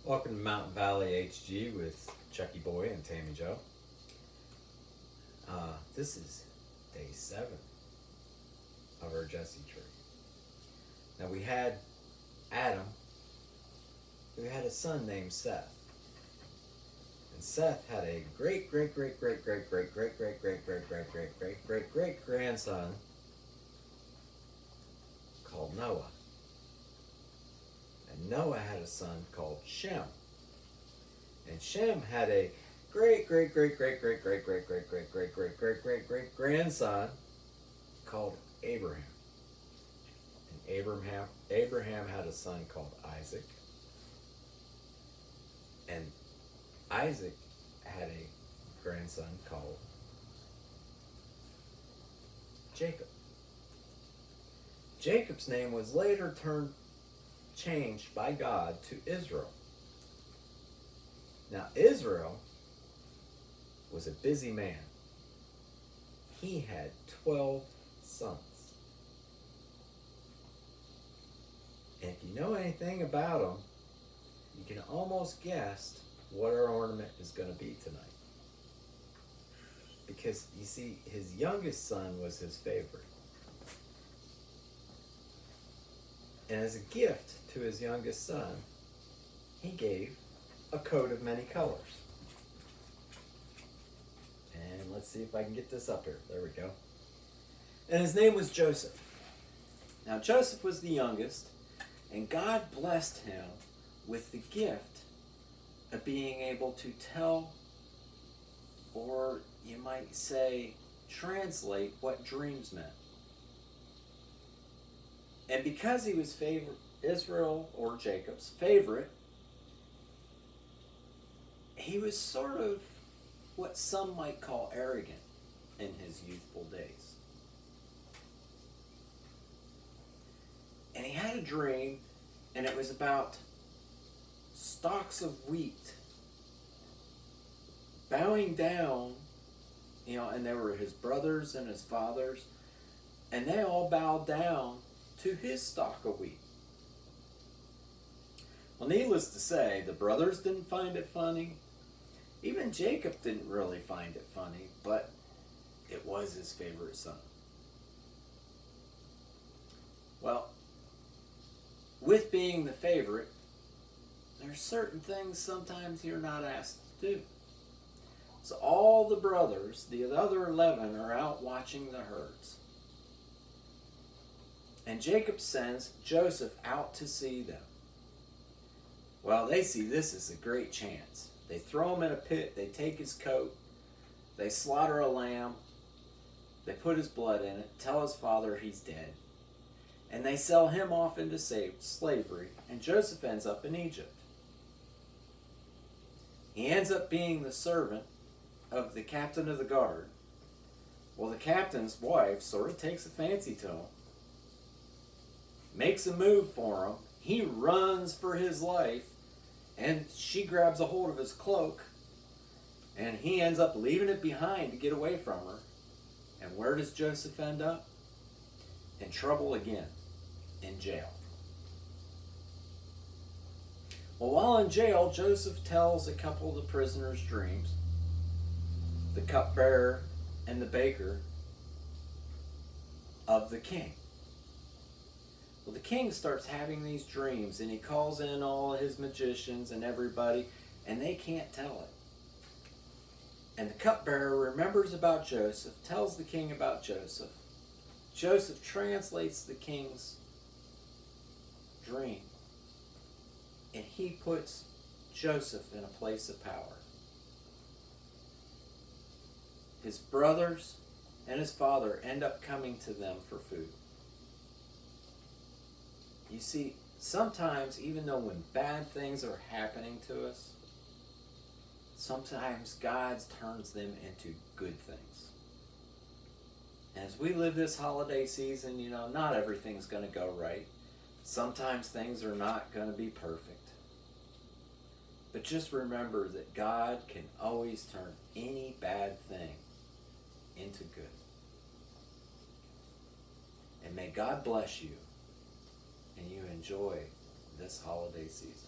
Welcome to Mountain Valley HG with Chucky Boy and Tammy Joe. This is day 7 of our Jessie Tree. Now we had Adam, who had a son named Seth. And Seth had a great grandson called Noah. And Noah had a son called Shem. And Shem had a great grandson called Abraham. And Abraham had a son called Isaac. And Isaac had a grandson called Jacob. Jacob's name was later changed by God to Israel. Now Israel was a busy man. He had 12 sons. And if you know anything about them, you can almost guess what our ornament is going to be tonight. Because you see, his youngest son was his favorite. And as a gift to his youngest son, he gave a coat of many colors. And let's see if I can get this up here. There we go. And his name was Joseph. Now Joseph was the youngest, and God blessed him with the gift of being able to tell, or you might say, translate what dreams meant. And because he was Israel or Jacob's favorite, he was sort of what some might call arrogant in his youthful days. And he had a dream, and it was about stalks of wheat bowing down, and they were his brothers and his fathers, and they all bowed down to his stalk of wheat. Well, needless to say, the brothers didn't find it funny. Even Jacob didn't really find it funny, but it was his favorite son. Well, with being the favorite, there's certain things sometimes you're not asked to do. So all the brothers, the other 11, are out watching the herds. And Jacob sends Joseph out to see them. Well, they see this as a great chance. They throw him in a pit, they take his coat, they slaughter a lamb, they put his blood in it, tell his father he's dead, and they sell him off into slavery, and Joseph ends up in Egypt. He ends up being the servant of the captain of the guard. Well, the captain's wife sort of takes a fancy to him, makes a move for him. He runs for his life, and she grabs a hold of his cloak, and he ends up leaving it behind to get away from her. And where does Joseph end up? In trouble again, in jail. Well, while in jail, Joseph tells a couple of the prisoners' dreams, the cupbearer and the baker, of the king. Well, the king starts having these dreams, and he calls in all his magicians and everybody, and they can't tell it. And the cupbearer remembers about Joseph, tells the king about Joseph. Joseph translates the king's dream, and he puts Joseph in a place of power. His brothers and his father end up coming to them for food. You see, sometimes, even though when bad things are happening to us, sometimes God turns them into good things. And as we live this holiday season, not everything's going to go right. Sometimes things are not going to be perfect. But just remember that God can always turn any bad thing into good. And may God bless you and you enjoy this holiday season.